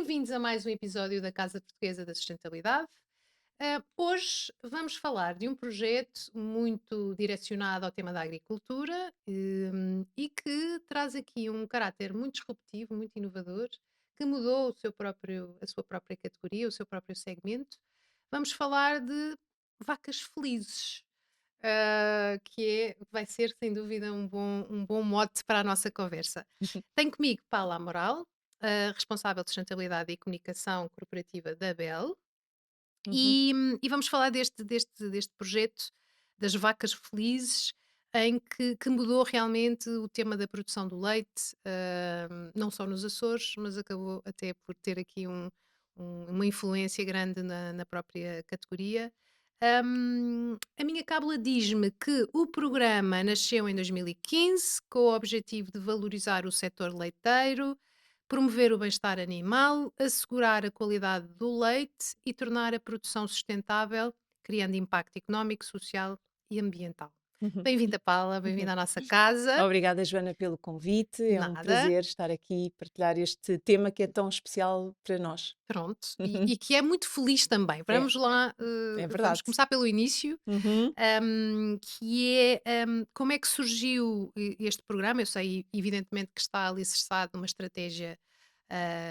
Bem-vindos a mais um episódio da Casa Portuguesa da Sustentabilidade. Hoje vamos falar de um projeto muito direcionado ao tema da agricultura e que traz aqui um caráter muito disruptivo, muito inovador, que mudou a sua própria categoria, o seu próprio segmento. Vamos falar de vacas felizes, vai ser sem dúvida um bom mote para a nossa conversa. Tenho comigo Paula Moral, responsável de sustentabilidade e comunicação corporativa da Bell, Uhum, e vamos falar deste projeto das vacas felizes, em que mudou realmente o tema da produção do leite, não só nos Açores, mas acabou até por ter aqui uma influência grande na própria categoria. A minha cábula diz-me que o programa nasceu em 2015 com o objetivo de valorizar o setor leiteiro, promover o bem-estar animal, assegurar a qualidade do leite e tornar a produção sustentável, criando impacto económico, social e ambiental. uhum, Bem-vinda, Paula, uhum. bem-vinda à nossa casa. Obrigada, Joana, pelo convite. É um Nada. prazer estar aqui e partilhar este tema que é tão especial para nós. Pronto, e, Uhum. e que é muito feliz também. É, Vamos lá, é vamos verdade. começar pelo início, Uhum, que é como é que surgiu este programa? Eu sei, evidentemente, que está alicerçado numa estratégia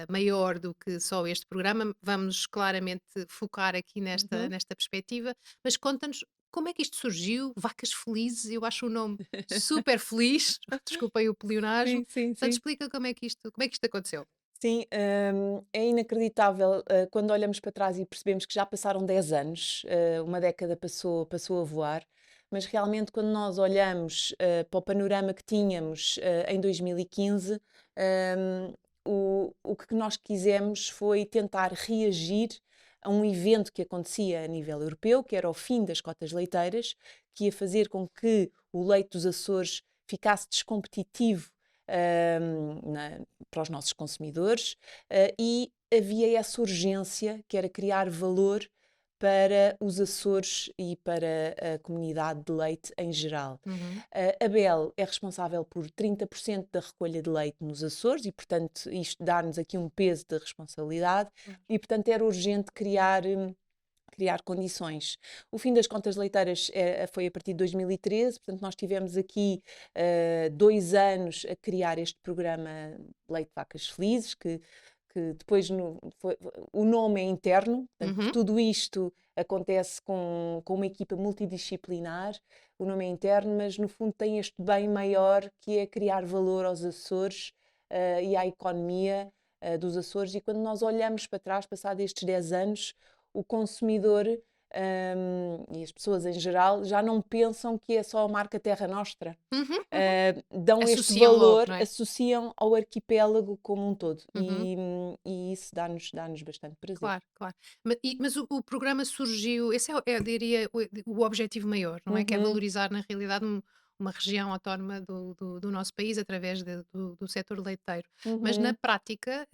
maior do que só este programa. Vamos claramente focar aqui nesta, uhum. nesta perspectiva, mas conta-nos como é que isto surgiu? Vacas Felizes, eu acho o nome super feliz, desculpem o pleonasmo. Sim, sim, Portanto, sim. explica como é que isto aconteceu. Sim, é inacreditável quando olhamos para trás e percebemos que já passaram 10 anos, uma década passou a voar, mas realmente quando nós olhamos para o panorama que tínhamos em 2015, hum, o que nós quisemos foi tentar reagir a um evento que acontecia a nível europeu, que era o fim das cotas leiteiras, que ia fazer com que o leite dos Açores ficasse descompetitivo para os nossos consumidores, e havia essa urgência que era criar valor para os Açores e para a comunidade de leite em geral. Uhum. A Bel é responsável por 30% da recolha de leite nos Açores e, portanto, isto dá-nos aqui um peso de responsabilidade e, portanto, era urgente criar condições. O fim das contas leiteiras foi a partir de 2013, portanto, nós tivemos aqui 2 anos a criar este programa Leite de Vacas Felizes, que depois o nome é interno, portanto, Uhum. tudo isto acontece com uma equipa multidisciplinar, o nome é interno, mas no fundo tem este bem maior que é criar valor aos Açores e à economia dos Açores. E quando nós olhamos para trás, passados estes 10 anos, o consumidor e as pessoas em geral já não pensam que é só a marca Terra Nostra. Uhum. Uhum. Dão este Associam logo, valor, não é? associam ao arquipélago como um todo. Uhum. E isso dá-nos bastante prazer. Claro, claro. Mas o programa surgiu, esse é, eu diria, o objetivo maior, não é? Que é Uhum, valorizar, na realidade, uma região autónoma do nosso país através do setor leiteiro. Mas, na uhum. prática,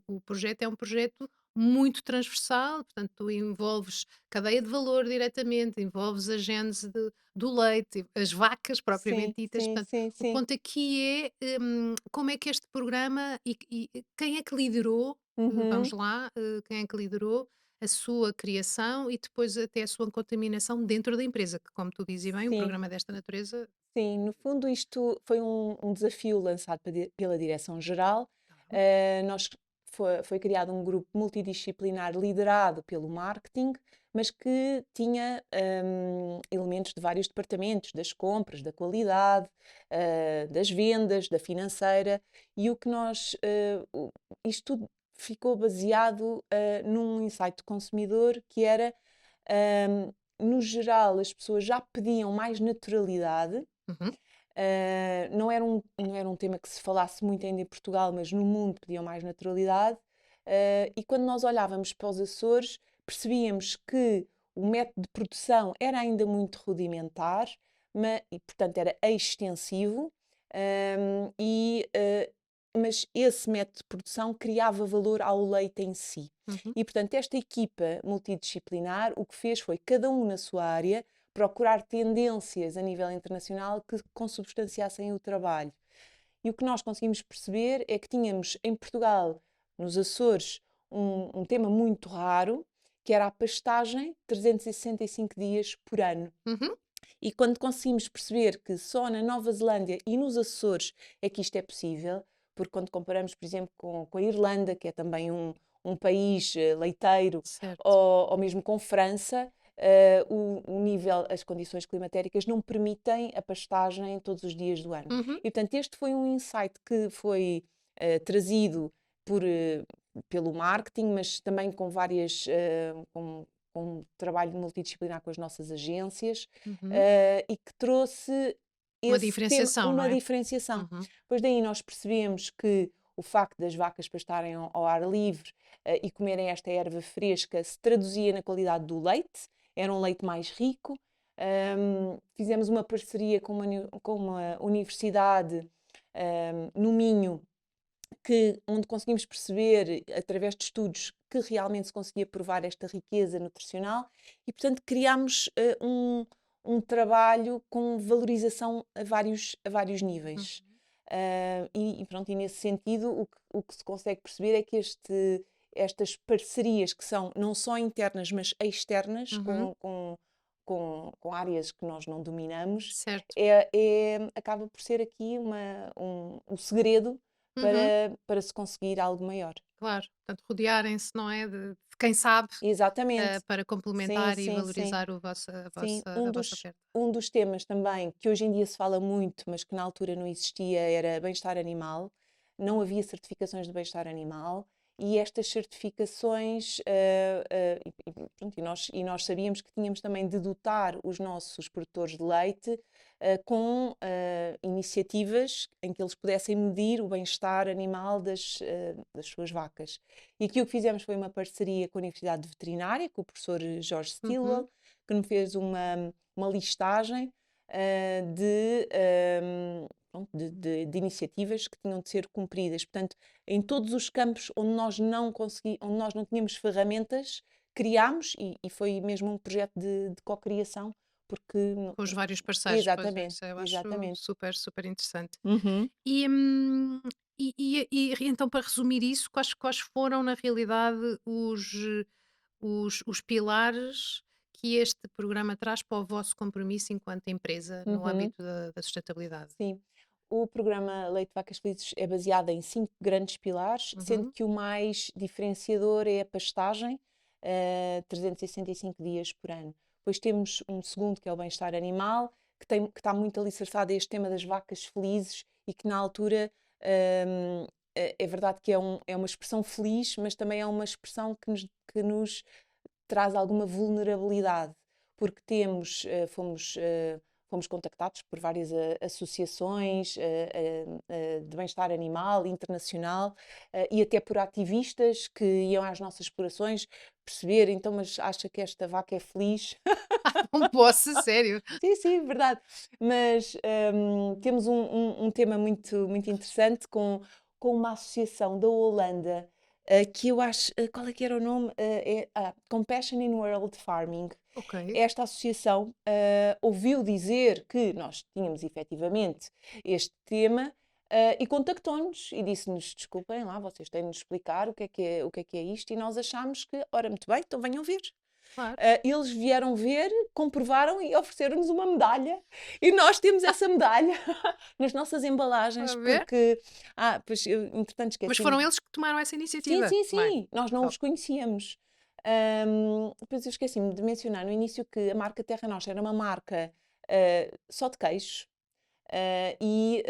o projeto é um projeto muito transversal, portanto, tu envolves cadeia de valor diretamente, envolves a gênese do leite, as vacas propriamente Sim, ditas. sim, Portanto, sim, o sim. ponto aqui é como é que este programa e quem é que liderou, vamos Uhum. lá, quem é que liderou a sua criação e depois até a sua contaminação dentro da empresa, que como tu dizes bem, um Sim, programa desta natureza. sim. No fundo, isto foi um desafio lançado pela Direção-Geral. Claro. Nós foi criado um grupo multidisciplinar liderado pelo marketing, mas que tinha elementos de vários departamentos, das compras, da qualidade, das vendas, da financeira, e o que isto tudo ficou baseado num insight do consumidor que era, no geral, as pessoas já pediam mais naturalidade. Uhum. Não era um tema que se falasse muito ainda em Portugal, mas no mundo pediam mais naturalidade. E quando nós olhávamos para os Açores, percebíamos que o método de produção era ainda muito rudimentar, e portanto era extensivo, mas esse método de produção criava valor ao leite em si. Uhum. E portanto, esta equipa multidisciplinar o que fez foi, cada um na sua área, procurar tendências a nível internacional que consubstanciassem o trabalho. E o que nós conseguimos perceber é que tínhamos em Portugal, nos Açores, um tema muito raro, que era a pastagem 365 dias por ano. Uhum. E quando conseguimos perceber que só na Nova Zelândia e nos Açores é que isto é possível, porque quando comparamos, por exemplo, com a Irlanda, que é também um país leiteiro, Certo. ou mesmo com França, o nível, as condições climatéricas não permitem a pastagem todos os dias do ano. Uhum. E, portanto, este foi um insight que foi trazido por, pelo marketing, mas também com várias, com um trabalho multidisciplinar com as nossas agências, Uhum. e que trouxe Uma esse tema, diferenciação, não uma é? diferenciação. Uhum. Pois daí nós percebemos que o facto das vacas pastarem ao ar livre e comerem esta erva fresca se traduzia na qualidade do leite, era um leite mais rico. Fizemos uma parceria com uma universidade no Minho, onde conseguimos perceber, através de estudos, que realmente se conseguia provar esta riqueza nutricional e, portanto, criámos um trabalho com valorização a vários Uhum. níveis. E pronto, e nesse sentido, o que se consegue perceber é que estas parcerias que são não só internas, mas externas, Uhum. com áreas que nós não dominamos, Certo. acaba por ser aqui um segredo Uhum. para se conseguir algo maior. Claro. Portanto, rodearem-se, não é, de quem sabe, Exatamente. para Sim, complementar e sim, sim. valorizar o vossa a Sim, vossa a vossa oferta. um dos temas também que hoje em dia se fala muito, mas que na altura não existia, era bem-estar animal. Não havia certificações de bem-estar animal e estas certificações, pronto, e nós sabíamos que tínhamos também de dotar os nossos produtores de leite com iniciativas em que eles pudessem medir o bem-estar animal das suas vacas. E aqui o que fizemos foi uma parceria com a Universidade de Veterinária, com o professor Jorge Uhum. Stilwell, que me fez uma listagem pronto, de iniciativas que tinham de ser cumpridas. Portanto, em todos os campos onde nós não tínhamos ferramentas, criámos, e foi mesmo um projeto de cocriação, porque... Com os vários parceiros, pois Exatamente, isso eu acho exatamente. super, super interessante. Uhum, E, então, para resumir isso, quais foram, na realidade, os pilares que este programa traz para o vosso compromisso enquanto empresa no uhum. âmbito da sustentabilidade? Sim. O programa Leite Vacas Felizes é baseado em 5 grandes pilares, sendo Uhum. que o mais diferenciador é a pastagem, 365 dias por ano. Depois temos um segundo, que é o bem-estar animal, que está muito alicerçado a este tema das vacas felizes e que na altura é verdade que é uma expressão feliz, mas também é uma expressão que nos traz alguma vulnerabilidade, porque fomos contactados por várias associações de bem-estar animal internacional e até por ativistas que iam às nossas explorações perceber, então, mas acha que esta vaca é feliz? Não posso, sério. Sim, sim, verdade. Mas temos um tema muito interessante com uma associação da Holanda, que eu acho. Qual é que era o nome? Compassion in World Farming. Ok. Esta associação ouviu dizer que nós tínhamos efetivamente este tema. E contactou-nos e disse-nos: desculpem lá, vocês têm de nos explicar o que é isto. E nós achámos que, ora, muito bem, então venham ver. Claro. Eles vieram ver, comprovaram e ofereceram-nos uma medalha. E nós temos essa medalha nas nossas embalagens, A ver? porque. Pois eu, entretanto, Mas esqueci-me. foram eles que tomaram essa Sim, iniciativa. sim, Bem, sim, nós não top. os conhecíamos. Depois eu esqueci-me de mencionar no início que a marca Terra Nostra era uma marca só de queijo. E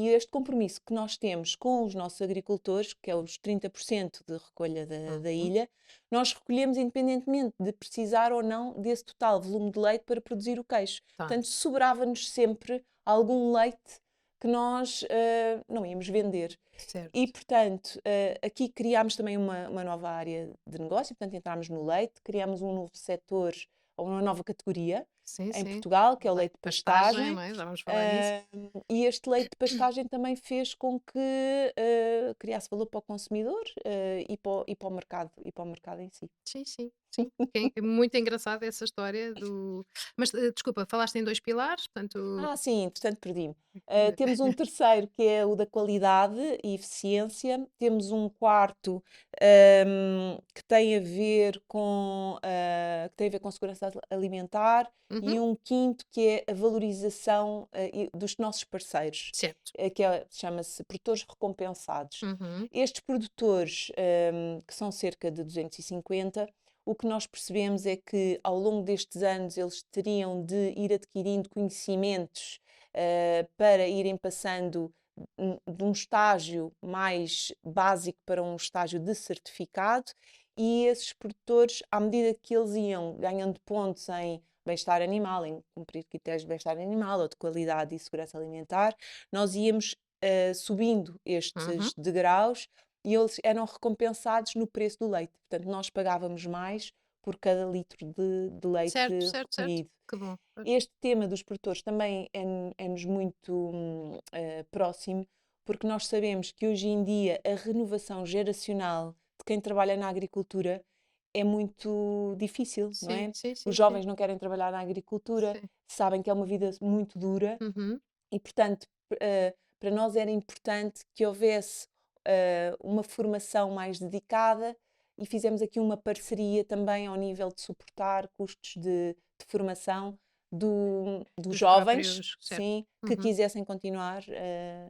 este compromisso que nós temos com os nossos agricultores, que é os 30% de recolha da Uhum. ilha, nós recolhemos independentemente de precisar ou não desse total volume de leite para produzir o queijo. Tá, Portanto, sobrava-nos sempre algum leite que nós não íamos vender. E, certo. portanto, aqui criámos também uma nova área de negócio, portanto, entramos no leite, criámos um novo setor, ou uma nova categoria Sim, em sim. Portugal, que é o Leite leite de de pastagem, pastagem. não é? Já vamos falar nisso. E este leite de pastagem também fez com que criasse valor para o consumidor e para o mercado em si. Sim, sim. Sim. É muito engraçada essa história do mas, desculpa, falaste em 2 pilares, portanto Ah, sim, entretanto perdi-me. Temos um terceiro que é o da qualidade e eficiência, temos um quarto, que tem a ver com segurança alimentar uhum, e um quinto que é a valorização, dos nossos parceiros, certo. chama-se produtores recompensados. Uhum, Estes produtores, que são cerca de 250, o que nós percebemos é que ao longo destes anos eles teriam de ir adquirindo conhecimentos para irem passando de um estágio mais básico para um estágio de certificado, e esses produtores, à medida que eles iam ganhando pontos em bem-estar animal, em cumprir critérios de bem-estar animal ou de qualidade e segurança alimentar, nós íamos subindo uhum. estes degraus e eles eram recompensados no preço do leite. Portanto, nós pagávamos mais por cada litro de leite Certo, certo, certo. recolhido. Que bom. Pois. Este tema dos produtores também é-nos muito próximo, porque nós sabemos que hoje em dia a renovação geracional de quem trabalha na agricultura é muito difícil, não Sim, é? sim, Os sim, sim, jovens não querem trabalhar na agricultura, sim. sabem que é uma vida muito dura Uhum. e, portanto, para nós era importante que houvesse uma formação mais dedicada e fizemos aqui uma parceria também ao nível de suportar custos de formação dos Dos jovens, próprios certo. sim, que Uhum. quisessem continuar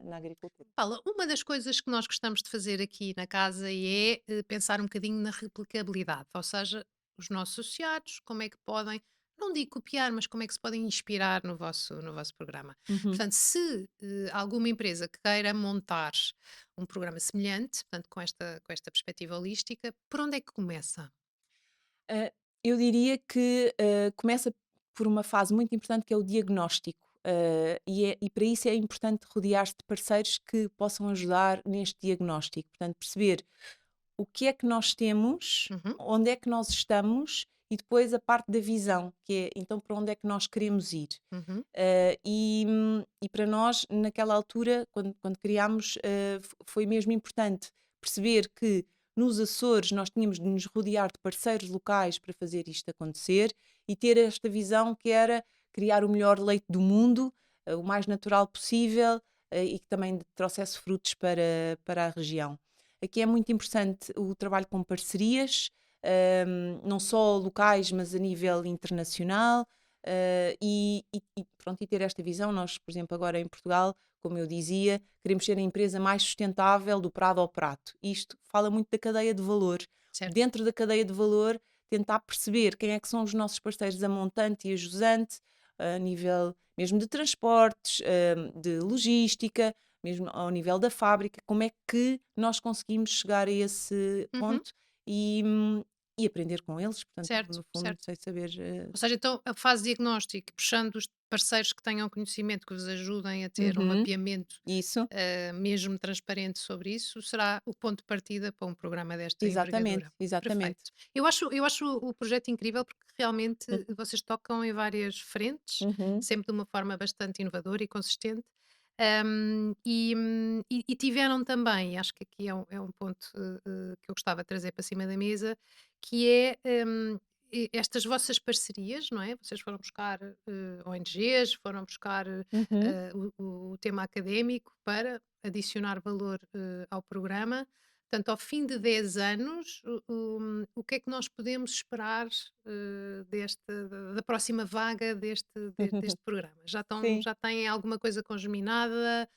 na agricultura. Paula, uma das coisas que nós gostamos de fazer aqui na casa é pensar um bocadinho na replicabilidade, ou seja, os nossos associados, como é que podem, não digo copiar, mas como é que se podem inspirar no vosso programa. Uhum. Portanto, se alguma empresa queira montar um programa semelhante, portanto, com esta perspectiva holística, por onde é que começa? Ah, eu diria que começa por uma fase muito importante que é o diagnóstico. E para isso é importante rodear-se de parceiros que possam ajudar neste diagnóstico. Portanto, perceber o que é que nós temos, Uhum, onde é que nós estamos e depois a parte da visão, que é então para onde é que nós queremos ir. uhum, E para nós, naquela altura, quando criámos, foi mesmo importante perceber que nos Açores nós tínhamos de nos rodear de parceiros locais para fazer isto acontecer e ter esta visão que era criar o melhor leite do mundo, o mais natural possível e que também trouxesse frutos para a região. Aqui é muito importante o trabalho com parcerias, não só locais, mas a nível internacional. Pronto, e ter esta visão, nós, por exemplo, agora em Portugal, como eu dizia, queremos ser a empresa mais sustentável do prado ao prato. Isto fala muito da cadeia de valor. certo. Dentro da cadeia de valor, tentar perceber quem é que são os nossos parceiros a montante e a jusante, a nível mesmo de transportes, de logística, mesmo ao nível da fábrica, como é que nós conseguimos chegar a esse Uhum, ponto e aprender com eles, portanto, certo, no fundo, certo. sei saber. Ou seja, então a fase diagnóstica, puxando os parceiros que tenham conhecimento, que vos ajudem a ter um Uhum, mapeamento isso, mesmo transparente sobre isso, será o ponto de partida para um programa desta exatamente, envergadura. exatamente. Perfeito. Eu acho o projeto incrível porque realmente Hum, vocês tocam em várias frentes, uhum, sempre de uma forma bastante inovadora e consistente. E tiveram também, acho que aqui é um ponto que eu gostava de trazer para cima da mesa, que é estas vossas parcerias, não é? Vocês foram buscar ONGs, foram buscar uhum, o tema académico para adicionar valor ao programa. Portanto, ao fim de 10 anos, o que é que nós podemos esperar da próxima vaga deste programa? sim, Já têm alguma coisa congeminada?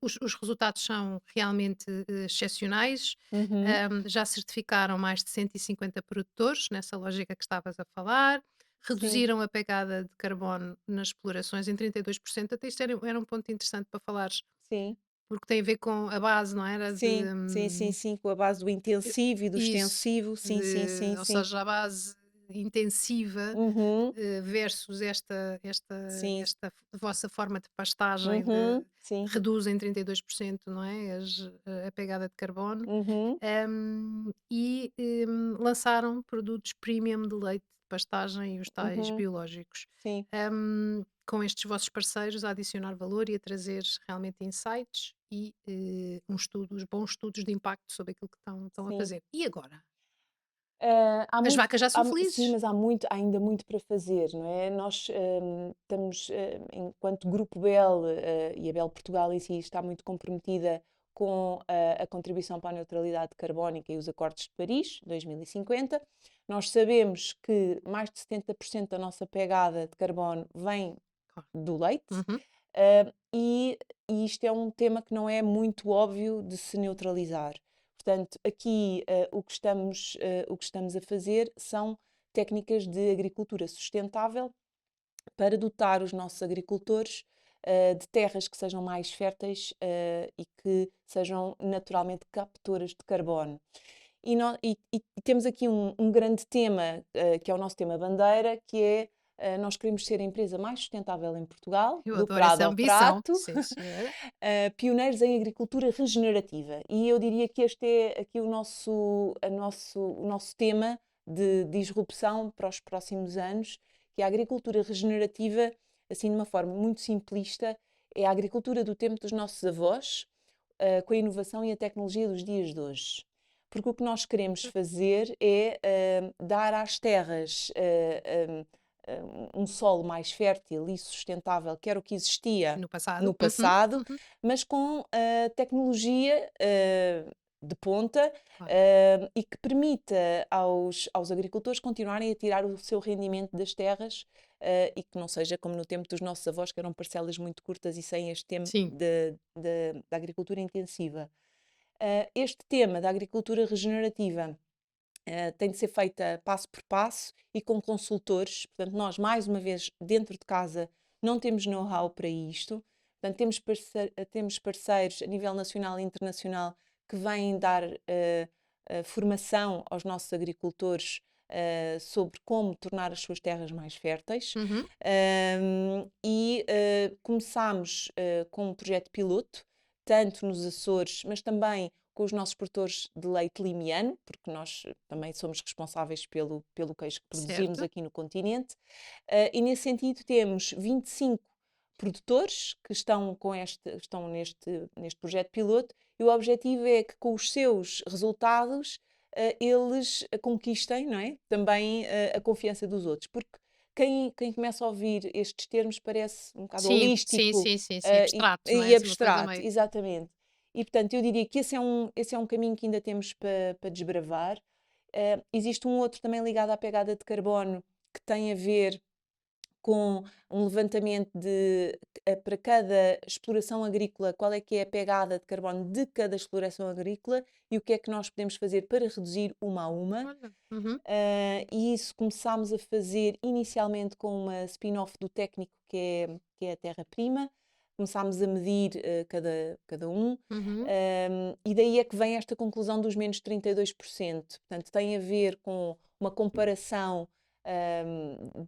Os resultados são realmente excepcionais. uhum, Já certificaram mais de 150 produtores, nessa lógica que estavas a falar. sim, Reduziram a pegada de carbono nas explorações em 32%. Até isto era um ponto interessante para falares, sim, porque tem a ver com a base, não era? sim, sim, sim, sim, com a base do intensivo e do Isso, extensivo, sim, sim, sim, ou sim. seja, a base intensiva Uhum, versus sim, esta vossa forma de pastagem uhum, sim, reduz em 32%, não é? A pegada de carbono. uhum, Lançaram produtos premium de leite de pastagem e os tais uhum, biológicos. sim, Com estes vossos parceiros a adicionar valor e a trazer realmente insights e uns bons estudos de impacto sobre aquilo que estão a sim. fazer. E agora? Há As muito vacas já são sim, felizes. mas há ainda muito para fazer, não é? Nós, estamos, enquanto Grupo BEL, e a BEL Portugal em si está muito comprometida com a contribuição para a neutralidade carbónica e os Acordos de Paris, 2050. Nós sabemos que mais de 70% da nossa pegada de carbono vem Claro. do leite, Uhum. e isto é um tema que não é muito óbvio de se neutralizar. Portanto, aqui o que estamos a fazer são técnicas de agricultura sustentável para dotar os nossos agricultores de terras que sejam mais férteis e que sejam naturalmente captoras de carbono. E temos aqui um grande tema, que é o nosso tema bandeira, que é nós queremos ser a empresa mais sustentável em Portugal, Eu do adoro prado essa ao ambição. prato, Sim, senhora. pioneiros em agricultura regenerativa. E eu diria que este é aqui o nosso tema de disrupção para os próximos anos, que é a agricultura regenerativa, assim de uma forma muito simplista, é a agricultura do tempo dos nossos avós, com a inovação e a tecnologia dos dias de hoje. Porque o que nós queremos fazer é dar às terras um solo mais fértil e sustentável, que era o que existia No passado. no Uhum, passado, uhum. mas com tecnologia de ponta, Claro. e que permita aos agricultores continuarem a tirar o seu rendimento das terras, e que não seja como no tempo dos nossos avós, que eram parcelas muito curtas e sem este tempo Sim. da agricultura intensiva. Este tema da agricultura regenerativa tem de ser feita passo por passo e com consultores. Portanto, nós, mais uma vez, dentro de casa, não temos know-how para isto. Portanto, temos parceiros a nível nacional e internacional que vêm dar formação aos nossos agricultores sobre como tornar as suas terras mais férteis. Uhum. Começámos com um projeto piloto, tanto nos Açores, mas também com os nossos produtores de leite limiano, porque nós também somos responsáveis pelo queijo que produzimos Certo. aqui no continente. E nesse sentido temos 25 produtores que estão neste projeto piloto, e o objetivo é que com os seus resultados eles conquistem, não é? Também a confiança dos outros, porque quem começa a ouvir estes termos parece um bocado Sim, sim, holístico sim, sim, sim. Abstrato, não é? e Assim, uma coisa abstrato, meio. exatamente. E portanto, eu diria que esse é um caminho que ainda temos para desbravar. Existe um outro também ligado à pegada de carbono que tem a ver com um levantamento para cada exploração agrícola, qual é que é a pegada de carbono de cada exploração agrícola e o que é que nós podemos fazer para reduzir uma a uma. Olha. Uhum. E isso começámos a fazer inicialmente com uma spin-off do técnico que é a Terra-Prima. Começámos a medir cada um, Uhum. e daí é que vem esta conclusão dos menos 32%. Portanto, tem a ver com uma comparação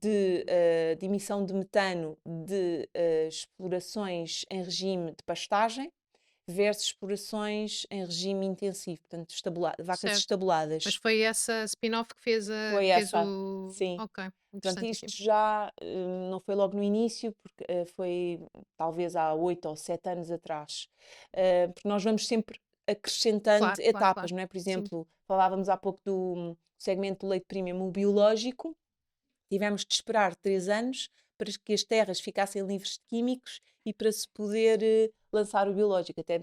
de emissão de metano de explorações em regime de pastagem versus explorações em regime intensivo, portanto, vacas Certo. Mas estabuladas. foi essa spin-off Foi que fez essa, o. sim. Ok, Portanto, isto interessantíssimo. já não foi logo no início, porque foi talvez há 8 ou 7 anos atrás. Porque nós vamos sempre acrescentando Claro, claro, etapas, claro. não é? Por Sim. exemplo, falávamos há pouco do segmento do leite premium biológico. Tivemos de esperar 3 anos para que as terras ficassem livres de químicos e para se poder lançar o biológico. Até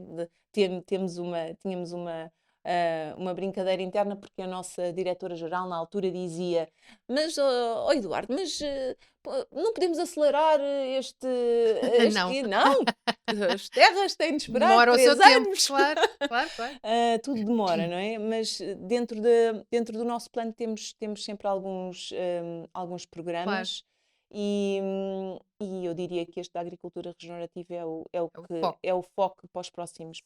tínhamos uma brincadeira interna, porque a nossa diretora-geral na altura dizia: Mas, Eduardo, mas não podemos acelerar Não. Não! As terras têm de esperar Demora o seu três tempo. anos! Claro, claro, claro. Tudo demora, não é? Mas dentro do nosso plano temos sempre alguns Claro. programas e eu diria que este da agricultura regenerativa É o foco. é o foco para os Certo, próximos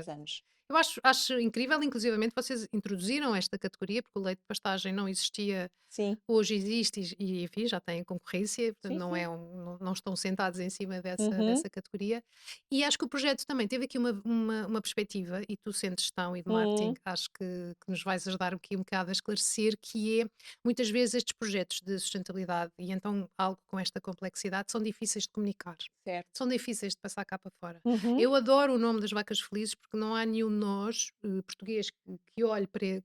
certo. anos. Eu acho incrível, inclusivamente, vocês introduziram esta categoria, porque o leite de pastagem não existia. Sim, Hoje existe enfim, já têm concorrência, portanto sim, não sim. é não estão sentados em cima Uhum, dessa categoria. E acho que o projeto também teve aqui uma perspectiva, e tu sendo de gestão e de marketing, uhum, acho que nos vais ajudar aqui um bocado a esclarecer, que é, muitas vezes estes projetos de sustentabilidade, e então algo com esta complexidade, sustentabilidade são difíceis de comunicar, certo. são difíceis de passar cá para fora. Uhum, Eu adoro o nome das vacas felizes porque não há nenhum de nós, português, que olhe para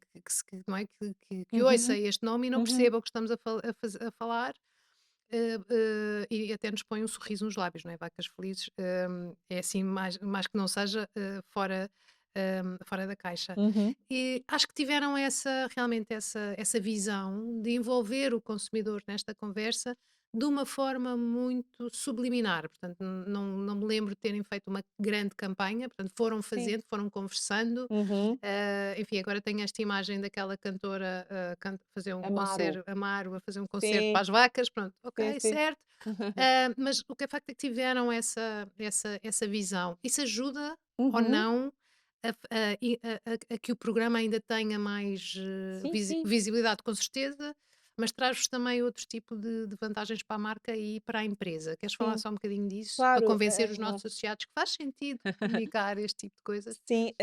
não é, que ouça uhum, este nome e não uhum. perceba o que estamos a falar, e até nos põe um sorriso nos lábios, não é? Vacas felizes, é assim, mais que não seja, fora da caixa. Uhum. E acho que tiveram realmente essa visão de envolver o consumidor nesta conversa de uma forma muito subliminar. Portanto, não me lembro de terem feito uma grande campanha, portanto, foram Sim. fazendo, foram conversando. Uhum. Enfim, agora tenho esta imagem daquela cantora fazer um Amaro. concerto, Amaro, a fazer um concerto para Sim, as vacas, pronto, sim, ok, sim. certo. Mas o que é facto é que tiveram essa visão. Isso ajuda ou Uhum. não a que o programa ainda tenha mais Sim, sim. visibilidade, com certeza, mas traz-vos também outro tipo de vantagens para a marca e para a empresa. Queres falar Sim, só um bocadinho disso? Para claro, convencer os nossos associados que faz sentido comunicar este tipo de coisas? sim,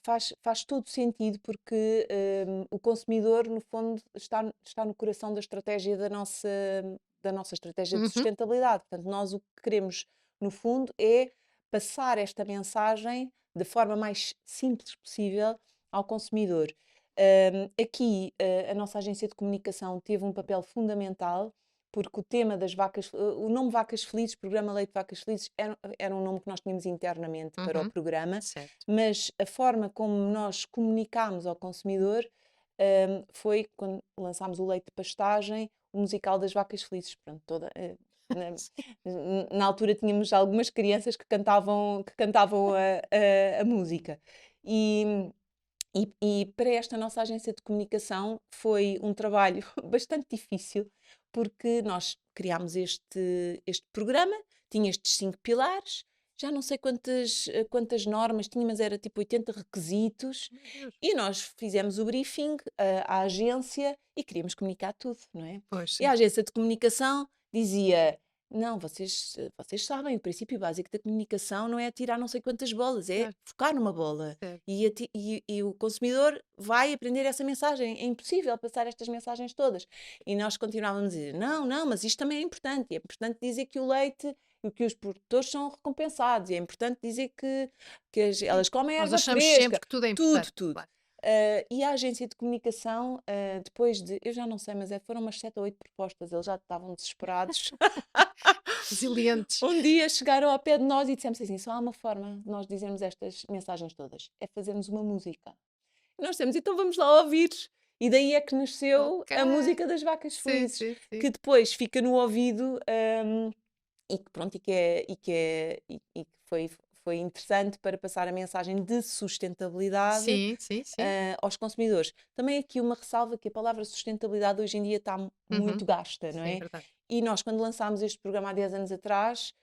faz todo sentido porque, o consumidor, no fundo, está no coração da estratégia da nossa estratégia de Uhum, sustentabilidade. Portanto, nós o que queremos, no fundo, é passar esta mensagem da forma mais simples possível ao consumidor. Aqui, a nossa agência de comunicação teve um papel fundamental, porque o tema das vacas, o nome Vacas Felizes, Programa Leite Vacas Felizes, era um nome que nós tínhamos internamente para o uhum, programa, certo. mas a forma como nós comunicámos ao consumidor, foi quando lançámos o leite de pastagem, o musical das Vacas Felizes. Pronto, na, na altura tínhamos algumas crianças que cantavam a música. E, e para esta nossa agência de comunicação foi um trabalho bastante difícil, porque nós criámos este programa, tinha estes 5 pilares, já não sei quantas normas tinha, mas era tipo 80 requisitos, Meu Deus. e nós fizemos o briefing à agência e queríamos comunicar tudo, não é? Pois E a sim, agência de comunicação dizia: não, vocês sabem, o princípio básico da comunicação não é atirar não sei quantas bolas, é claro, focar numa bola. certo. E o consumidor vai aprender essa mensagem. É impossível passar estas mensagens todas. E nós continuávamos a dizer: não, não, mas isto também é importante. E é importante dizer que o leite e que os produtores são recompensados. E é importante dizer que Sim, elas comem nós erva achamos sempre fresca. que tudo é Tudo, importante, tudo. claro. E a agência de comunicação, depois de, eu já não sei, mas foram umas 7 ou 8 propostas, eles já estavam desesperados. Resilientes. Um dia chegaram ao pé de nós e dissemos assim: só há uma forma de nós dizermos estas mensagens todas, é fazermos uma música. E nós temos, então vamos lá ouvir. E daí é que nasceu Ok. a música das Vacas Sim, Felizes, sim, sim. que depois fica no ouvido, e que pronto, e que foi interessante para passar a mensagem de sustentabilidade, Sim, sim, sim. aos consumidores. Também aqui uma ressalva que a palavra sustentabilidade hoje em dia está Uhum. muito gasta, não Sim, é? verdade. E nós, quando lançámos este programa há 10 anos atrás,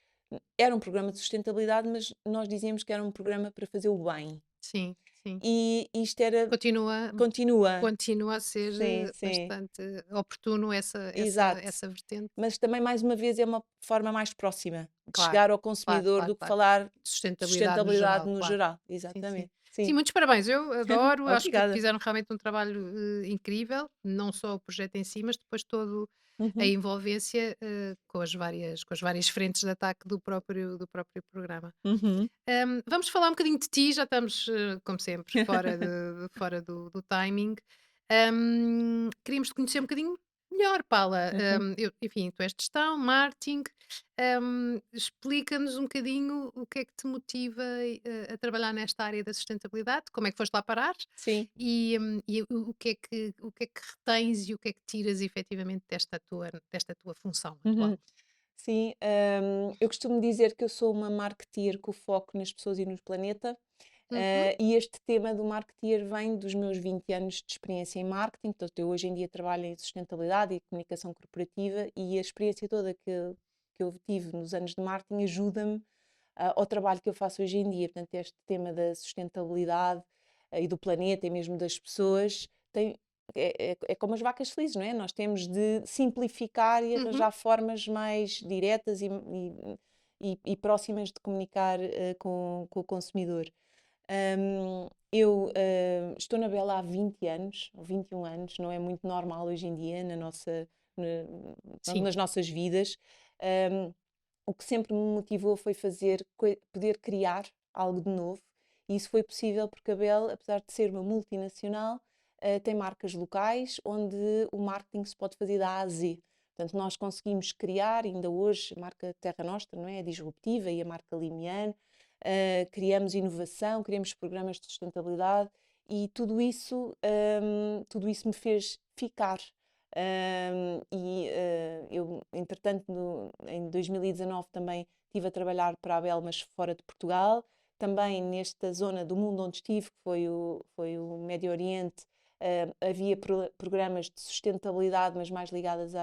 era um programa de sustentabilidade, mas nós dizíamos que era um programa para fazer o bem. Sim, sim. E isto era, Continua continua. continua a ser, Sim, sim, bastante oportuno exato. essa vertente. Mas também, mais uma vez, é uma forma mais próxima de Claro, chegar ao claro, consumidor claro, do que claro. falar de Sustentabilidade no sustentabilidade geral, no claro. geral. Sim, sim. Exatamente. Sim, Sim. muitos parabéns, eu adoro, acho que Obrigada. fizeram realmente um trabalho, incrível, não só o projeto em si, mas depois todo a Uhum. envolvência, com as várias frentes de ataque do próprio programa. Uhum. Vamos falar um bocadinho de ti, já estamos, como sempre, fora do timing. Queríamos te conhecer um bocadinho melhor, Paula. Uhum. Enfim, tu és de gestão, marketing. Explica-nos um bocadinho o que é que te motiva a trabalhar nesta área da sustentabilidade, como é que foste lá parar Sim. e o que é que retens e o que é que tiras efetivamente desta tua função atual. Uhum. Sim, eu costumo dizer que eu sou uma marketeer com foco nas pessoas e no planeta, Uhum, e este tema do marketeer vem dos meus 20 anos de experiência em marketing. Portanto, eu hoje em dia trabalho em sustentabilidade e comunicação corporativa, e a experiência toda que eu tive nos anos de marketing ajuda-me, ao trabalho que eu faço hoje em dia. Portanto, este tema da sustentabilidade, e do planeta e mesmo das pessoas é como as vacas felizes, não é? Nós temos de simplificar e uhum. arranjar formas mais diretas e próximas de comunicar, com o consumidor. Eu estou na Bela há 20 anos, ou 21 anos, não é muito normal hoje em dia na Sim. nas nossas vidas. o que sempre me motivou foi poder criar algo de novo. E isso foi possível porque a Bell, apesar de ser uma multinacional, tem marcas locais onde o marketing se pode fazer da A a Z. Portanto, nós conseguimos criar, ainda hoje, a marca Terra Nostra, não é? A disruptiva, e a marca Limiane, criamos inovação, criamos programas de sustentabilidade e tudo isso me fez ficar. Eu, entretanto, em 2019 também estive a trabalhar para a Bell, mas fora de Portugal. Também nesta zona do mundo onde estive, que foi o Médio Oriente, havia programas de sustentabilidade, mas mais ligadas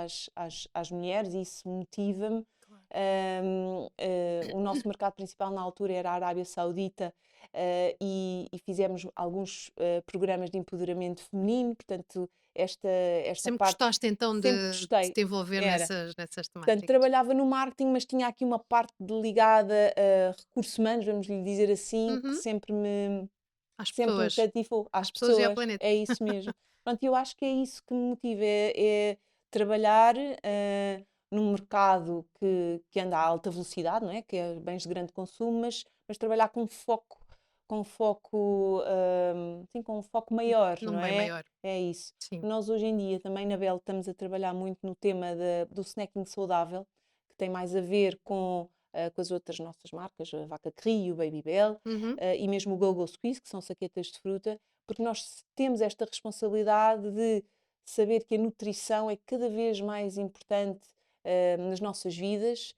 às mulheres, e isso motiva-me. Claro. O nosso mercado principal na altura era a Arábia Saudita, e fizemos alguns programas de empoderamento feminino, portanto, esta Sempre parte gostaste então sempre de gostei. te envolver Era. nessas Portanto, temáticas? trabalhava no marketing, mas tinha aqui uma parte ligada a recursos humanos, vamos lhe dizer assim, que Uhum. Às sempre me pessoas. cativou, às Às pessoas e ao pessoas, planeta. é isso mesmo. Pronto, eu acho que é isso que me motiva, é trabalhar num mercado que anda a alta velocidade, não é? Que é bens de grande consumo, mas trabalhar sim, com um foco maior, Num não bem é? maior. É isso. Sim. Nós hoje em dia também na Bell estamos a trabalhar muito no tema do snacking saudável, que tem mais a ver com as outras nossas marcas, a Vaca Rio, o Baby Bell, Uhum. e mesmo o Go-Go Squeeze, que são saquetas de fruta, porque nós temos esta responsabilidade de saber que a nutrição é cada vez mais importante nas nossas vidas,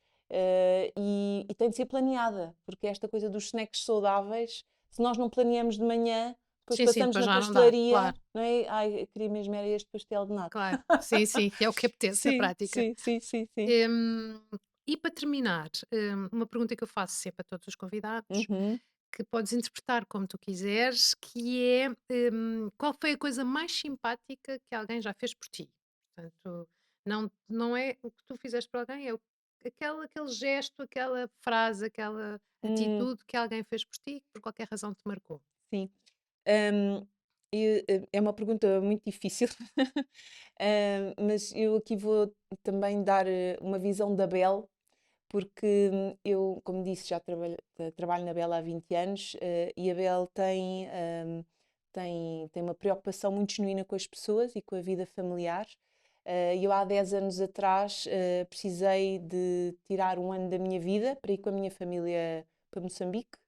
e tem de ser planeada, porque esta coisa dos snacks saudáveis, se nós não planeamos de manhã, depois Sim, sim, passamos depois na já não dá, pastelaria, claro, não é? Ai, eu queria mesmo era este pastel de nata. claro. Sim, sim, é o que apetece na Sim, prática. sim, sim, sim, sim. Hum, e para terminar, uma pergunta que eu faço sempre a todos os convidados, Uhum. que podes interpretar como tu quiseres, que é, qual foi a coisa mais simpática que alguém já fez por ti? Portanto, não é o que tu fizeste por alguém, é aquele gesto, aquela frase, aquela Hum, atitude que alguém fez por ti, que por qualquer razão te marcou. sim. Hum, é uma pergunta muito difícil, mas eu aqui vou também dar uma visão da Bell, porque eu, como disse, já trabalho na Bell há 20 anos, e a Bell tem uma preocupação muito genuína com as pessoas e com a vida familiar. Eu há 10 anos atrás precisei de tirar um ano da minha vida para ir com a minha família para Moçambique.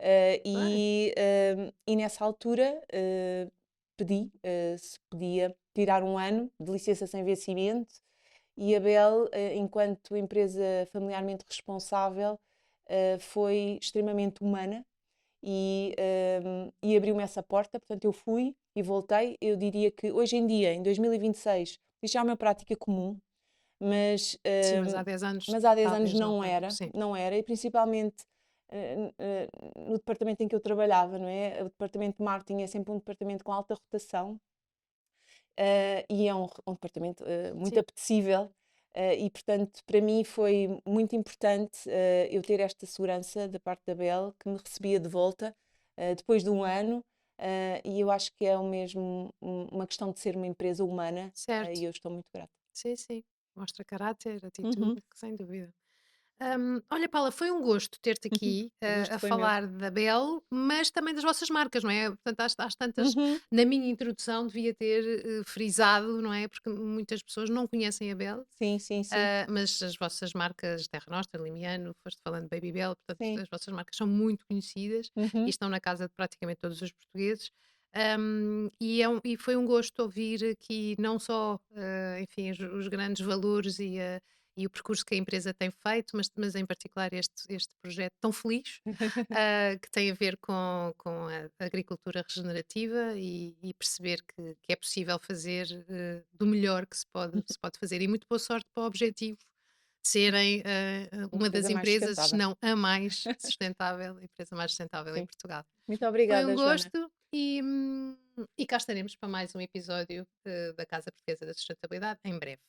Bem, E nessa altura pedi se podia tirar um ano de licença sem vencimento, e a Bell, enquanto empresa familiarmente responsável, foi extremamente humana e abriu-me essa porta. Portanto, eu fui e voltei. Eu diria que hoje em dia, em 2026, isto já é uma prática comum, mas, sim, mas há 10 anos mas há 10 anos talvez não não tanto, era, sim. não era, e principalmente no departamento em que eu trabalhava, não é? O departamento de marketing é sempre um departamento com alta rotação, e é um departamento muito Sim. apetecível, e portanto para mim foi muito importante eu ter esta segurança da parte da Bell, que me recebia de volta depois de um ano, e eu acho que é o mesmo uma questão de ser uma empresa humana, Certo. e eu estou muito grata. Sim, sim. Mostra caráter, atitude, Uhum. sem dúvida. Olha, Paula, foi um gosto ter-te aqui O gosto a foi meu. falar da Bell, mas também das vossas marcas, não é? Portanto, às tantas, Uhum. na minha introdução, devia ter frisado, não é? Porque muitas pessoas não conhecem a Bell, Sim, sim, sim. mas as vossas marcas, Terra Nostra, Limiano, foste falando de Baby Bell, portanto, Sim. as vossas marcas são muito conhecidas e Uhum. estão na casa de praticamente todos os portugueses. E foi um gosto ouvir aqui não só, enfim, os grandes valores e o percurso que a empresa tem feito, mas em particular este projeto tão feliz, que tem a ver com a agricultura regenerativa e perceber que é possível fazer do melhor que se pode fazer. E muito boa sorte para o objetivo de serem Uma uma das empresa mais empresas, se sustentável. não a mais sustentável, a empresa mais sustentável em Sim. Portugal. Muito Foi um obrigada, Joana. gosto e cá estaremos para mais um episódio da Casa Portuguesa da Sustentabilidade em breve.